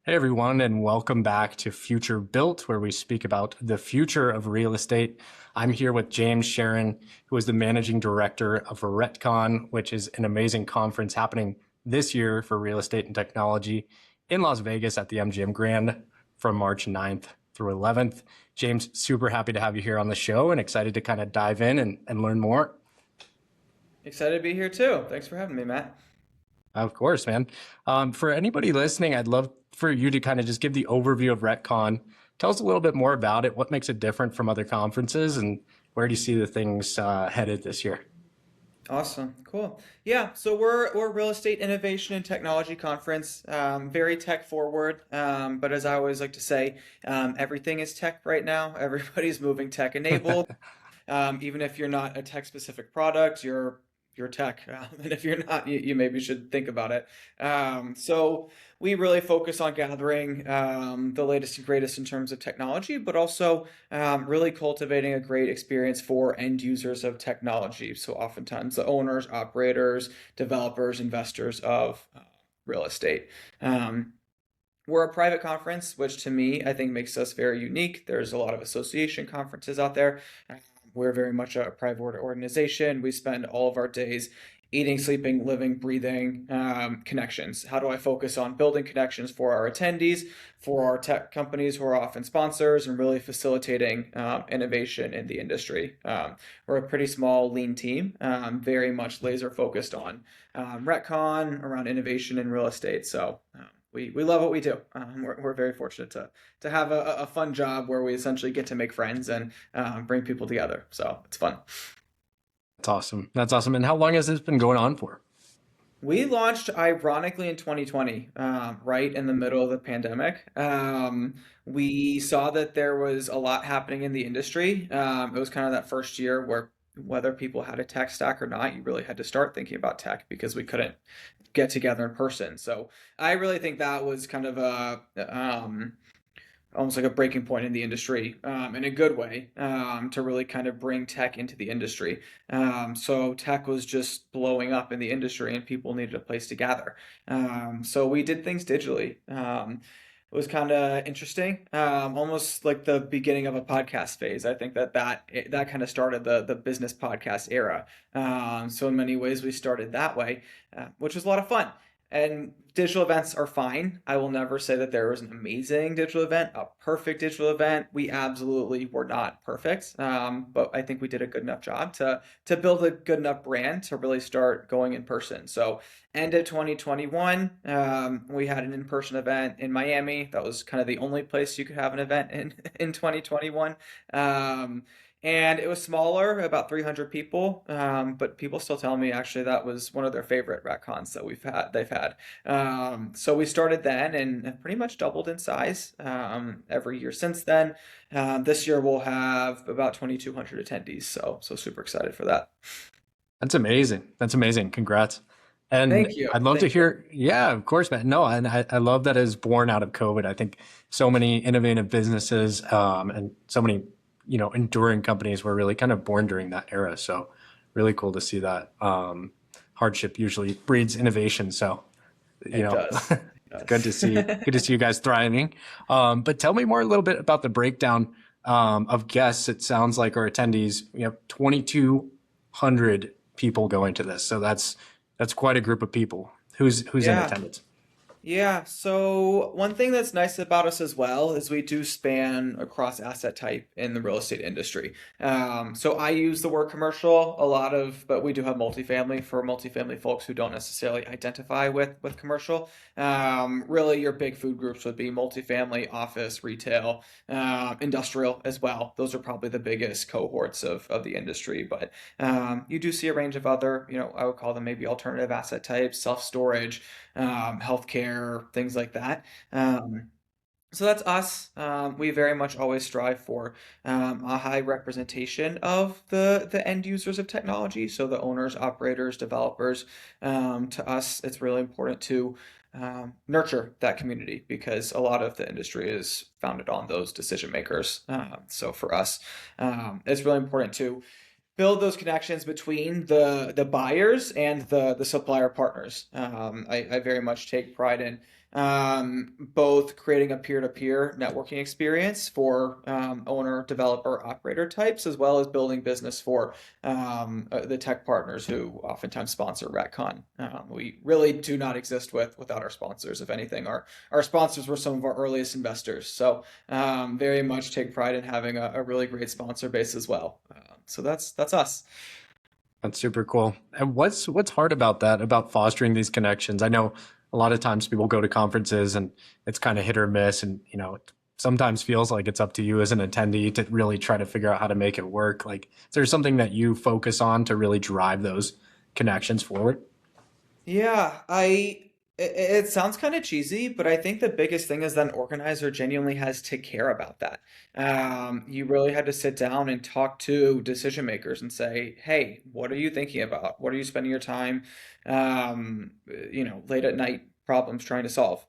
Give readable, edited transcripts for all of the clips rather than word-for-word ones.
Hey everyone, and welcome back to FutureBuilt, where we speak about the future of real estate. I'm here with James Shearin, who is the managing director of RETCON, which is an amazing conference happening this year for real estate and technology in Las Vegas at the MGM Grand from March 9th through 11th. James, super happy to have you here on the show and excited to kind of dive in and learn more. Excited to be here too. Thanks for having me, Matt. Of course, man. For anybody listening, I'd love for you to kind of just give the overview of RETCon. Tell us a little bit more about it. What makes it different from other conferences, and where do you see the things headed this year? Awesome. Cool. Yeah, so we're a real estate innovation and technology conference, very tech forward. But as I always like to say, everything is tech right now. Everybody's moving tech enabled. Even if you're not a tech specific product, you're tech. And if you're not, you maybe should think about it. So we really focus on gathering the latest and greatest in terms of technology, but also really cultivating a great experience for end users of technology. So oftentimes the owners, operators, developers, investors of real estate. Um, we're a private conference, which to me, I think makes us very unique. There's a lot of association conferences out there. We're very much a private organization. We spend all of our days eating, sleeping, living, breathing connections. How do I focus on building connections for our attendees, for our tech companies who are often sponsors, and really facilitating innovation in the industry? We're a pretty small, lean team, very much laser focused on RETCon around innovation in real estate. So we love what we do. We're very fortunate to have a fun job where we essentially get to make friends and bring people together. So it's fun. That's awesome. That's awesome. And how long has this been going on for? We launched ironically in 2020, right in the middle of the pandemic. We saw that there was a lot happening in the industry. It was kind of that first year where whether people had a tech stack or not, you really had to start thinking about tech because we couldn't get together in person. So I really think that was kind of a almost like a breaking point in the industry in a good way to really kind of bring tech into the industry. So tech was just blowing up in the industry and people needed a place to gather. So we did things digitally. It was kind of interesting, almost like the beginning of a podcast phase. I think that kind of started the business podcast era. So in many ways, we started that way, which was a lot of fun. And digital events are fine. I will never say that there was an amazing digital event, a perfect digital event. We absolutely were not perfect, but I think we did a good enough job to build a good enough brand to really start going in person. So end of 2021, we had an in-person event in Miami. That was kind of the only place you could have an event in 2021. And it was smaller, about 300 people. But people still tell me actually that was one of their favorite retcons that they've had. So we started then and have pretty much doubled in size every year since then. This year we'll have about 2,200 attendees. So super excited for that. That's amazing. That's amazing. Congrats. And Thank you. I'd love to Thank you. hear, yeah, of course, man. No, and I love that it's born out of COVID. I think so many innovative businesses and so many, enduring companies were really kind of born during that era. So really cool to see that. Hardship usually breeds innovation. So, you It know, does. It good to does. see you guys thriving. But tell me more a little bit about the breakdown of guests. It sounds like our attendees, we have 2,200 people going to this. So that's quite a group of people. Who's in Yeah. attendance? Yeah, so one thing that's nice about us as well is we do span across asset type in the real estate industry. So I use the word commercial a lot of, but we do have multifamily for multifamily folks who don't necessarily identify with commercial. Really, your big food groups would be multifamily, office, retail, industrial as well. Those are probably the biggest cohorts of the industry, but you do see a range of other, I would call them maybe alternative asset types, self-storage, healthcare, things like that. So that's us. We very much always strive for a high representation of the end users of technology. So the owners, operators, developers. To us, it's really important to nurture that community because a lot of the industry is founded on those decision makers. So for us, it's really important to build those connections between the buyers and the supplier partners. I very much take pride in both creating a peer-to-peer networking experience for owner, developer, operator types, as well as building business for the tech partners who oftentimes sponsor RETCON. We really do not exist without our sponsors. If anything, our sponsors were some of our earliest investors. So very much take pride in having a really great sponsor base as well. So that's us. That's super cool. And what's hard about that, about fostering these connections? I know a lot of times people go to conferences and it's kind of hit or miss, and it sometimes feels like it's up to you as an attendee to really try to figure out how to make it work. Like, is there something that you focus on to really drive those connections forward? Yeah, it sounds kind of cheesy, but I think the biggest thing is that an organizer genuinely has to care about that. You really had to sit down and talk to decision makers and say, "Hey, what are you thinking about? What are you spending your time, late at night problems trying to solve?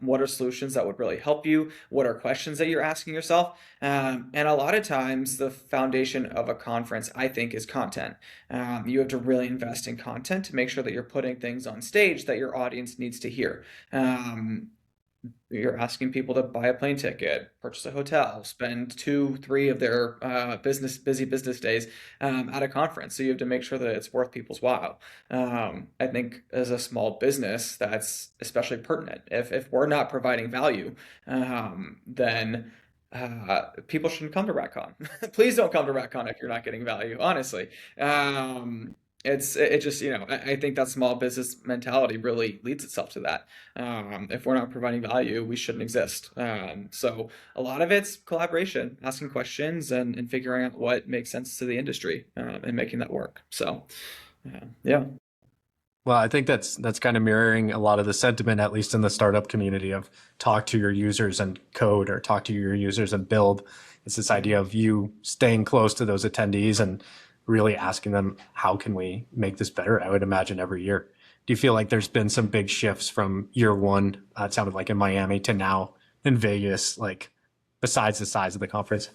What are solutions that would really help you? What are questions that you're asking yourself?" And a lot of times, the foundation of a conference, I think, is content. You have to really invest in content to make sure that you're putting things on stage that your audience needs to hear. Um, you're asking people to buy a plane ticket, purchase a hotel, spend 2, 3 of their busy business days at a conference. So you have to make sure that it's worth people's while. I think as a small business, that's especially pertinent. If we're not providing value, then people shouldn't come to RatCon. Please don't come to RatCon if you're not getting value, honestly. It just, I think that small business mentality really leads itself to that. If we're not providing value, we shouldn't exist. So a lot of it's collaboration, asking questions and figuring out what makes sense to the industry, and making that work. So, yeah. Well, I think that's kind of mirroring a lot of the sentiment, at least in the startup community, of talk to your users and code, or talk to your users and build. It's this idea of you staying close to those attendees and really asking them, how can we make this better? I would imagine every year. Do you feel like there's been some big shifts from year one, it sounded like in Miami, to now in Vegas, like besides the size of the conference?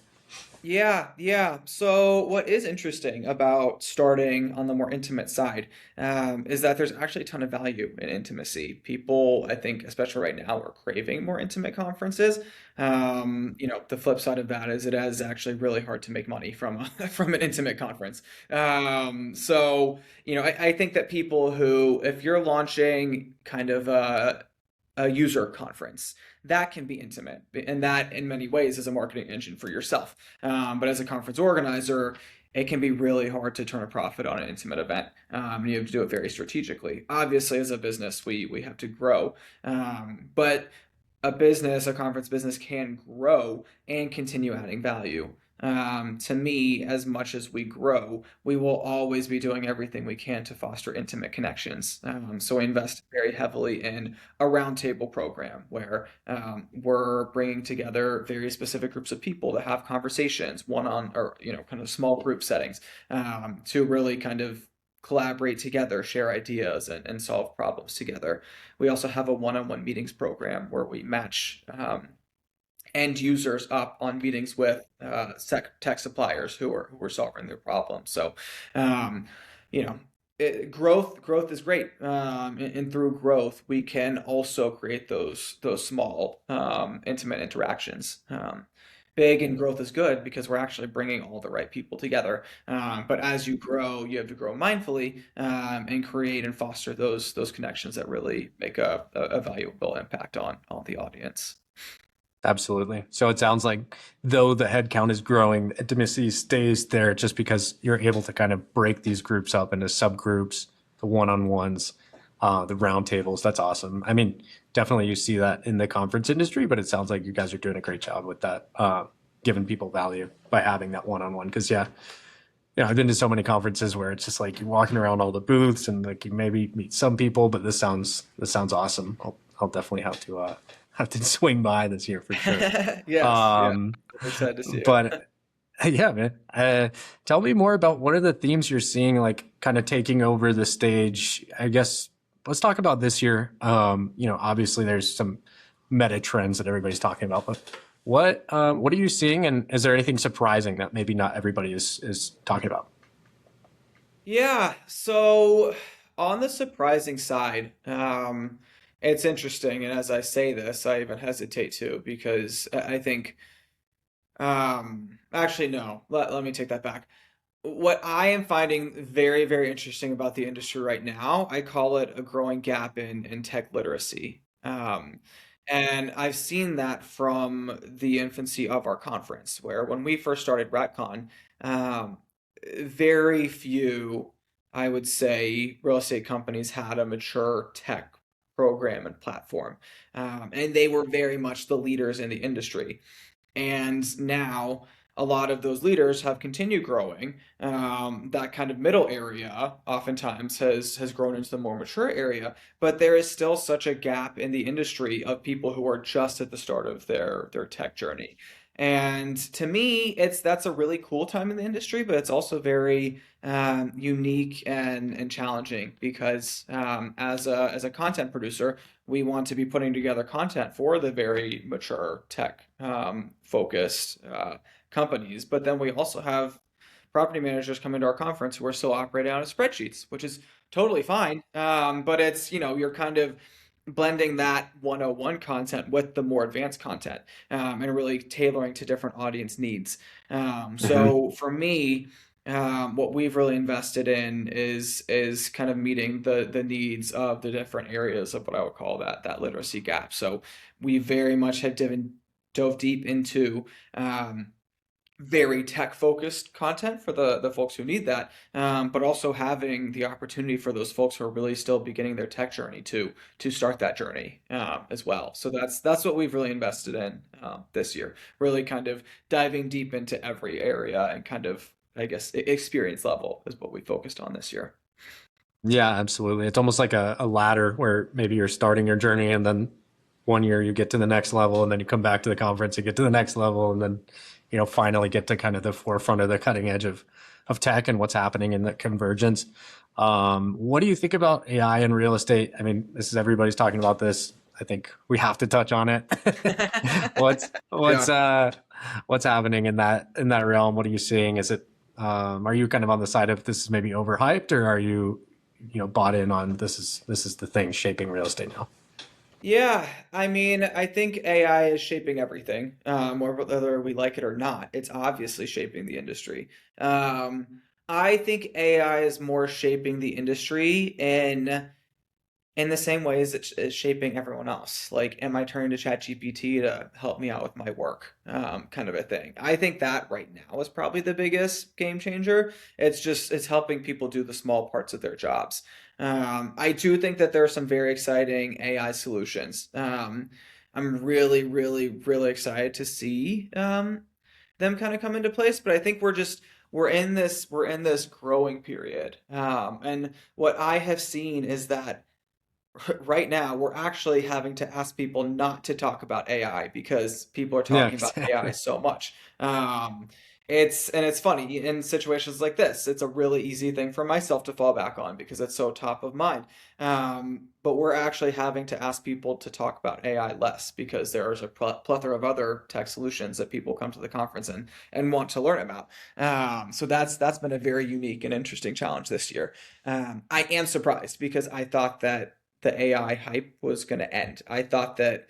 Yeah, yeah. So what is interesting about starting on the more intimate side, is that there's actually a ton of value in intimacy. People, I think, especially right now, are craving more intimate conferences. The flip side of that is it is actually really hard to make money from from an intimate conference. So, I think that people who, if you're launching kind of a user conference, that can be intimate, and that in many ways is a marketing engine for yourself. But as a conference organizer, it can be really hard to turn a profit on an intimate event. You have to do it very strategically. Obviously, as a business, we have to grow, but a conference business can grow and continue adding value. To me, as much as we grow, we will always be doing everything we can to foster intimate connections. So we invest very heavily in a roundtable program where we're bringing together very specific groups of people to have conversations, one on, or kind of small group settings, to really kind of collaborate together, share ideas, and solve problems together. We also have a one-on-one meetings program where we match end users up on meetings with tech suppliers who are solving their problems. So, um, you know, growth is great, and through growth we can also create those small intimate interactions. Big and growth is good because we're actually bringing all the right people together. But as you grow, you have to grow mindfully, and create and foster those connections that really make a valuable impact on the audience. Absolutely. So it sounds like though the headcount is growing, the intimacy stays there just because you're able to kind of break these groups up into subgroups, the one-on-ones, the roundtables. That's awesome. I mean, definitely you see that in the conference industry, but it sounds like you guys are doing a great job with that, giving people value by having that one-on-one. Because yeah, I've been to so many conferences where it's just like you're walking around all the booths and like you maybe meet some people, but this sounds awesome. I'll definitely have to swing by this year for sure. Yes, yeah. Um, I'm excited to see you. but yeah, man. Tell me more about what are the themes you're seeing, like kind of taking over the stage. I guess let's talk about this year. Obviously there's some meta trends that everybody's talking about, but what are you seeing, and is there anything surprising that maybe not everybody is talking about? Yeah, so on the surprising side, it's interesting, and as I say this, I even hesitate to because I think, actually, no, let me take that back. What I am finding very, very interesting about the industry right now, I call it a growing gap in tech literacy. And I've seen that from the infancy of our conference, where when we first started RETCON, um, very few, I would say, real estate companies had a mature tech program and platform. And they were very much the leaders in the industry. And now a lot of those leaders have continued growing. That kind of middle area oftentimes has grown into the more mature area, but there is still such a gap in the industry of people who are just at the start of their tech journey. And to me, it's that's a really cool time in the industry, but it's also very unique and challenging because as a content producer, we want to be putting together content for the very mature tech focused companies. But then we also have property managers come into our conference who are still operating out of spreadsheets, which is totally fine. But it's, you're kind of blending that 101 content with the more advanced content and really tailoring to different audience needs. Hmm. So for me, what we've really invested in is kind of meeting the needs of the different areas of what I would call that literacy gap. So we very much have dove deep into very tech focused content for the folks who need that, but also having the opportunity for those folks who are really still beginning their tech journey to start that journey as well. So that's what we've really invested in this year. Really kind of diving deep into every area and kind of, I guess, experience level is what we focused on this year. Yeah, absolutely. It's almost like a ladder where maybe you're starting your journey and then one year you get to the next level and then you come back to the conference and get to the next level and then, finally get to kind of the forefront of the cutting edge of tech and what's happening in the convergence. What do you think about AI in real estate? I mean, this is everybody's talking about this. I think we have to touch on it. What's what's Yeah. uh what's happening in that realm? What are you seeing? Are you kind of on the side of this is maybe overhyped, or are you bought in on this is the thing shaping real estate now? Yeah, I mean, I think AI is shaping everything, or whether we like it or not. It's obviously shaping the industry. I think AI is more shaping the industry in the same ways it's shaping everyone else. Like, am I turning to ChatGPT to help me out with my work? Kind of a thing. I think that right now is probably the biggest game changer. It's helping people do the small parts of their jobs. I do think that there are some very exciting AI solutions. I'm really, really, really excited to see them kind of come into place, but I think we're in this growing period. And what I have seen is that right now we're actually having to ask people not to talk about AI because people are Yeah, talking about AI exactly. so much. It's funny in situations like this. It's a really easy thing for myself to fall back on because it's so top of mind. But we're actually having to ask people to talk about AI less because there's a plethora of other tech solutions that people come to the conference and want to learn about. So that's been a very unique and interesting challenge this year. I am surprised because I thought that the AI hype was going to end. I thought that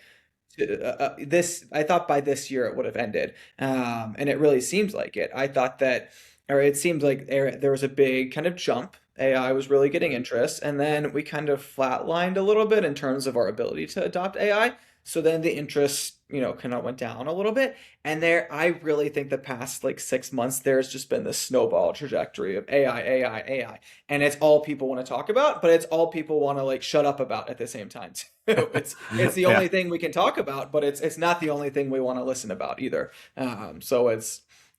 I thought by this year it would have ended, and it really seems like it. I thought that, or it seemed like there was a big kind of jump. AI was really getting interest, and then we kind of flatlined a little bit in terms of our ability to adopt AI. So then the interest, kind of went down a little bit. And I really think the past like 6 months, there's just been this snowball trajectory of AI, AI, AI, and it's all people want to talk about, but it's all people want to like shut up about at the same time too. It's the Yeah. only thing we can talk about, but it's not the only thing we want to listen about either. So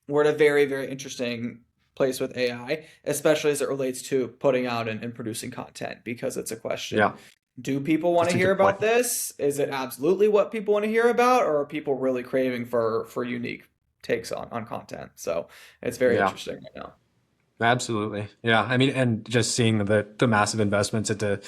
we're at a very, very interesting place with AI, especially as it relates to putting out and producing content, because it's a question. Yeah. Do people want to That's a hear good point. about this? Is it absolutely what people want to hear about, or are people really craving for unique takes on content? So it's very Yeah. interesting right now. Absolutely. Yeah. I mean, and just seeing the massive investments into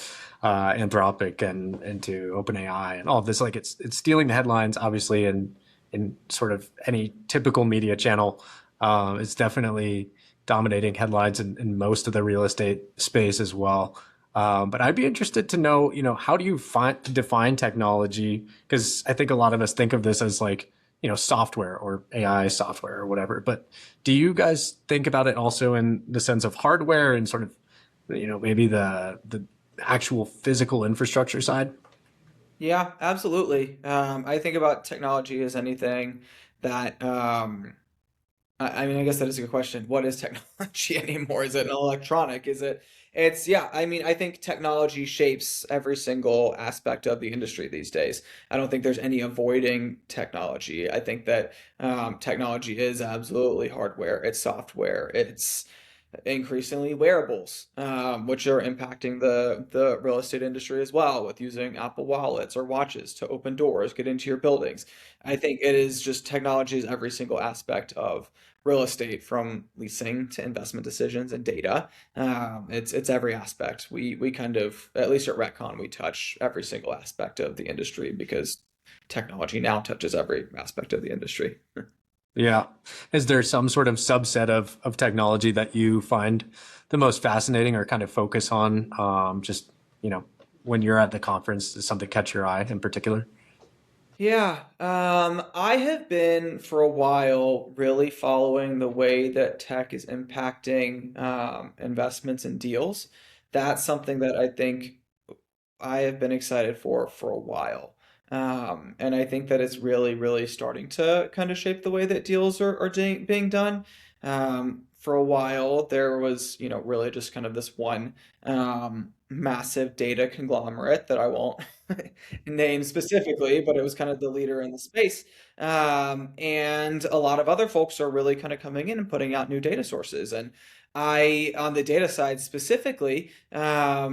Anthropic and into OpenAI and all of this, like it's stealing the headlines, obviously, in sort of any typical media channel. It's definitely dominating headlines in most of the real estate space as well. But I'd be interested to know, how do you define technology? Because I think a lot of us think of this as like, software or AI software or whatever. But do you guys think about it also in the sense of hardware and sort of, maybe the actual physical infrastructure side? Yeah, absolutely. I think about technology as anything that I mean, I guess that is a good question. What is technology anymore? Is it electronic? Yeah, I mean, I think technology shapes every single aspect of the industry these days. I don't think there's any avoiding technology. I think that technology is absolutely hardware, it's software, it's increasingly wearables, which are impacting the real estate industry as well, with using Apple wallets or watches to open doors, get into your buildings. I think it is just technology is every single aspect of real estate, from leasing to investment decisions and data. It's every aspect. We kind of, at least at RETCON, we touch every single aspect of the industry because technology now touches every aspect of the industry. Yeah. Is there some sort of subset of technology that you find the most fascinating or kind of focus on? Just, when you're at the conference, does something catch your eye in particular? Yeah, I have been for a while really following the way that tech is impacting investments and deals. That's something that I think I have been excited for a while. And I think that it's really, really starting to kind of shape the way that deals are being done. For a while, there was, really just kind of this one massive data conglomerate that I won't name specifically, but it was kind of the leader in the space. And a lot of other folks are really kind of coming in and putting out new data sources. And on the data side specifically, I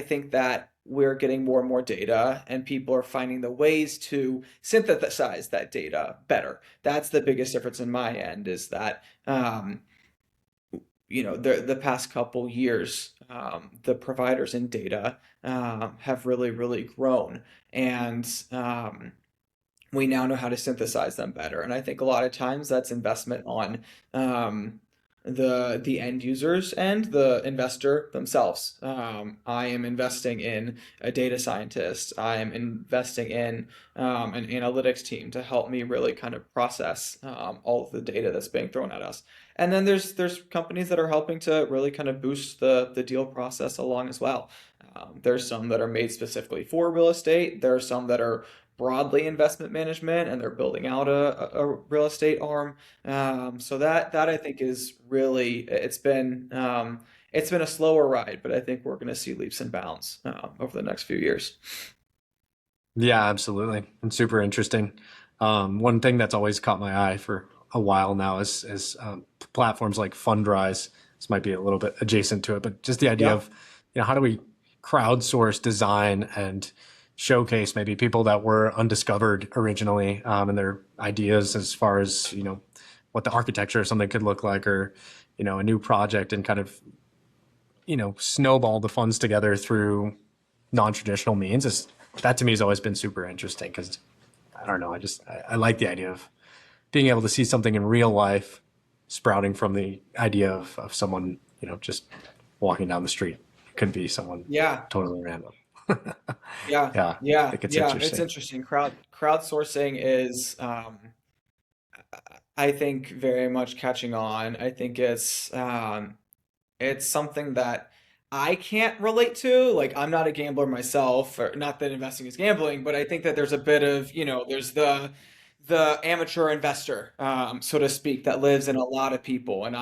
think that we're getting more and more data, and people are finding the ways to synthesize that data better. That's the biggest difference in my end, is that, the past couple years, the providers in data have really, really grown. And we now know how to synthesize them better. And I think a lot of times that's investment on um, the end users and the investor themselves. I am investing in a data scientist. I am investing in an analytics team to help me really kind of process all of the data that's being thrown at us. And then there's companies that are helping to really kind of boost the deal process along as well. There's some that are made specifically for real estate. There are some that are broadly investment management, and they're building out a real estate arm. So that I think is really, it's been a slower ride, but I think we're going to see leaps and bounds over the next few years. Yeah, absolutely. And super interesting. One thing that's always caught my eye for a while now is platforms like Fundrise. This might be a little bit adjacent to it, but just the idea Yeah. of, how do we crowdsource design and showcase maybe people that were undiscovered originally, and their ideas as far as, what the architecture of something could look like, or, a new project, and kind of, snowball the funds together through non-traditional means. That to me has always been super interesting because I don't know. I like the idea of being able to see something in real life sprouting from the idea of someone, just walking down the street. It could be someone Yeah. totally random. Yeah. Yeah, I Yeah. think it's Yeah. It's interesting. interesting. Crowdsourcing is, I think, very much catching on. I think it's something that I can't relate to. Like, I'm not a gambler myself, or not that investing is gambling, but I think that there's a bit of, there's the amateur investor, so to speak, that lives in a lot of people, and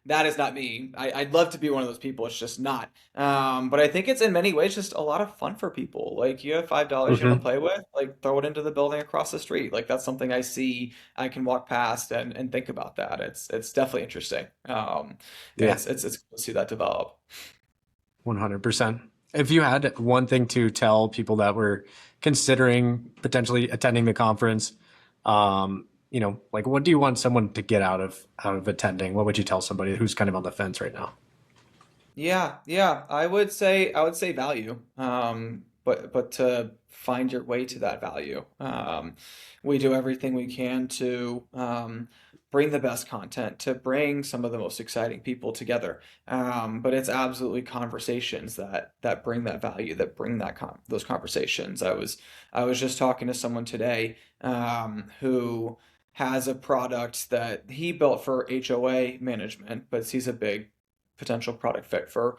that is not me. I'd love to be one of those people. It's just not. But I think it's in many ways just a lot of fun for people. Like, you have $5 you want to Hmm. play with, like, throw it into the building across the street. Like, that's something I see. I can walk past and think about that. It's definitely interesting. And Yeah, it's cool to see that develop. 100%. If you had one thing to tell people that were considering potentially attending the conference, like what do you want someone to get out of attending? What would you tell somebody who's kind of on the fence right now? Yeah, yeah, I would say value. But to find your way to that value. We do everything we can to bring the best content, to bring some of the most exciting people together. But it's absolutely conversations that bring that value, that bring those conversations. I was just talking to someone today who has a product that he built for HOA management, but sees a big potential product fit for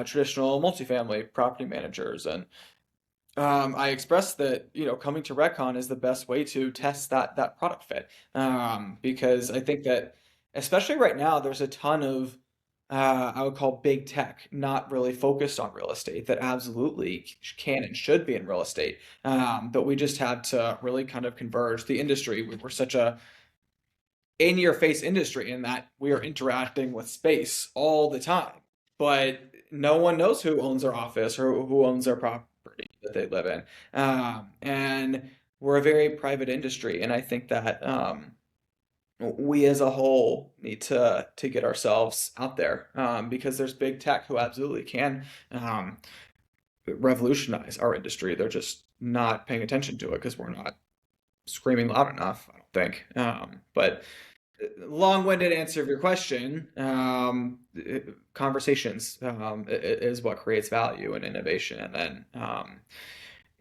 traditional multifamily property managers. And I expressed that, coming to RETCON is the best way to test that product fit. Because I think that, especially right now, there's a ton of I would call big tech not really focused on real estate that absolutely can and should be in real estate. But we just had to really kind of converge the industry. We're such a in your face industry in that we are interacting with space all the time, but no one knows who owns their office or who owns their property that they live in. And we're a very private industry, and I think that we as a whole need to get ourselves out there, because there's big tech who absolutely can revolutionize our industry. They're just not paying attention to it because we're not screaming loud enough, I don't think. But long-winded answer of your question, conversations is what creates value and innovation. And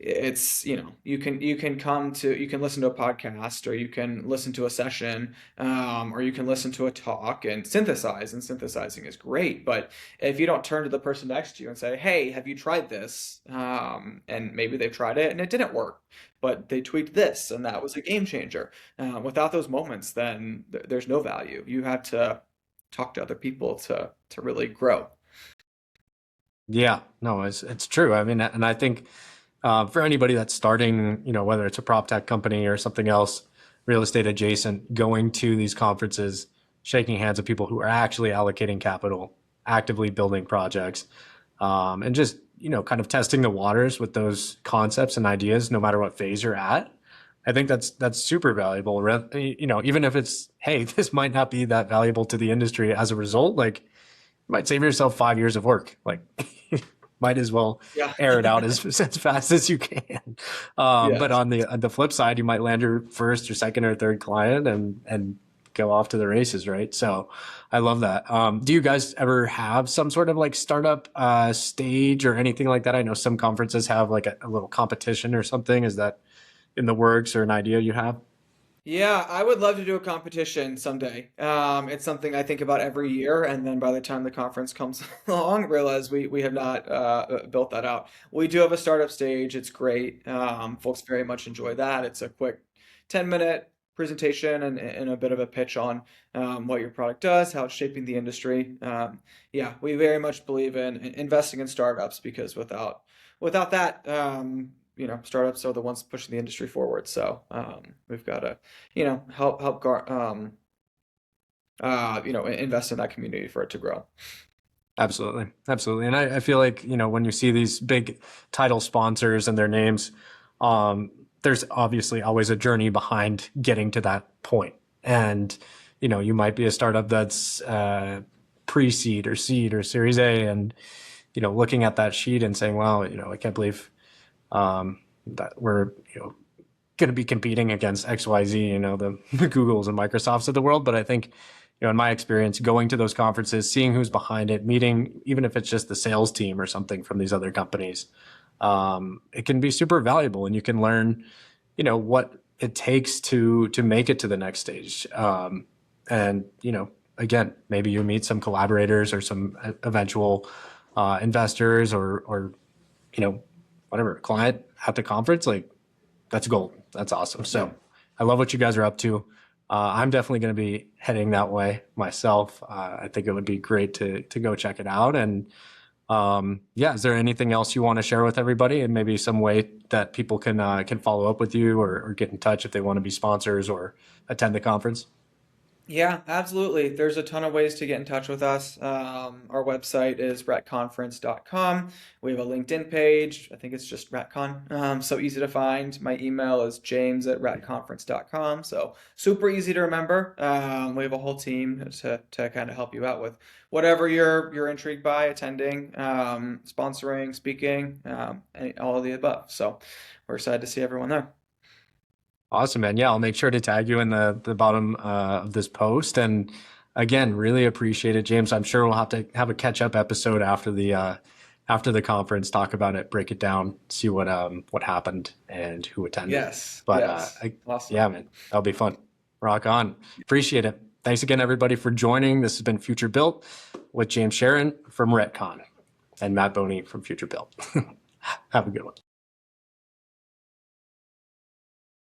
it's, you can listen to a podcast, or you can listen to a session, or you can listen to a talk and synthesize, and synthesizing is great. But if you don't turn to the person next to you and say, hey, have you tried this? And maybe they've tried it and it didn't work, but they tweaked this and that was a game changer. Without those moments, then there's no value. You have to talk to other people to really grow. Yeah, no, it's true. I mean, and I think for anybody that's starting, whether it's a prop tech company or something else, real estate adjacent, going to these conferences, shaking hands with people who are actually allocating capital, actively building projects, and just, kind of testing the waters with those concepts and ideas, no matter what phase you're at. I think that's super valuable. Even if it's, hey, this might not be that valuable to the industry as a result, like, you might save yourself 5 years of work. Like, might as well Yeah. air it out as fast as you can. But Yes. on the flip side, you might land your first or second or third client and go off to the races, right? So I love that. Do you guys ever have some sort of like startup stage or anything like that? I know some conferences have like a little competition or something. Is that in the works or an idea you have? Yeah, I would love to do a competition someday. It's something I think about every year, and then by the time the conference comes along, realize we have not built that out. We do have a startup stage. It's great. Folks very much enjoy that. It's a quick 10-minute presentation and a bit of a pitch on what your product does, how it's shaping the industry. Yeah, we very much believe in investing in startups, because without that, startups are the ones pushing the industry forward. So we've got to, help invest in that community for it to grow. Absolutely. Absolutely. And I feel like, when you see these big title sponsors and their names, there's obviously always a journey behind getting to that point. And, you might be a startup that's pre-seed or seed or series A, and, looking at that sheet and saying, wow, I can't believe that we're, going to be competing against XYZ, the Googles and Microsofts of the world. But I think, in my experience, going to those conferences, seeing who's behind it, meeting, even if it's just the sales team or something from these other companies, it can be super valuable, and you can learn, what it takes to make it to the next stage. And, again, maybe you meet some collaborators or some eventual investors or, whatever, client at the conference. Like, that's gold. That's awesome. Yeah. So I love what you guys are up to. I'm definitely going to be heading that way myself. I think it would be great to go check it out. And yeah, is there anything else you want to share with everybody, and maybe some way that people can follow up with you, or get in touch if they want to be sponsors or attend the conference? Yeah, absolutely. There's a ton of ways to get in touch with us. Our website is retconference.com. We have a LinkedIn page. I think it's just Retcon. So easy to find. My email is james@retconference.com. So super easy to remember. We have a whole team to kind of help you out with whatever you're intrigued by attending, sponsoring, speaking, all of the above. So we're excited to see everyone there. Awesome, man. Yeah, I'll make sure to tag you in the bottom of this post. And again, really appreciate it, James. I'm sure we'll have to have a catch up episode after the conference, talk about it, break it down, see what happened and who attended. Yes, But yes. Awesome. yeah, man, that'll be fun. Rock on. Appreciate it. Thanks again, everybody, for joining. This has been Future Built with James Shearin from RETCON and Matt Boney from FutureBuilt. Have a good one.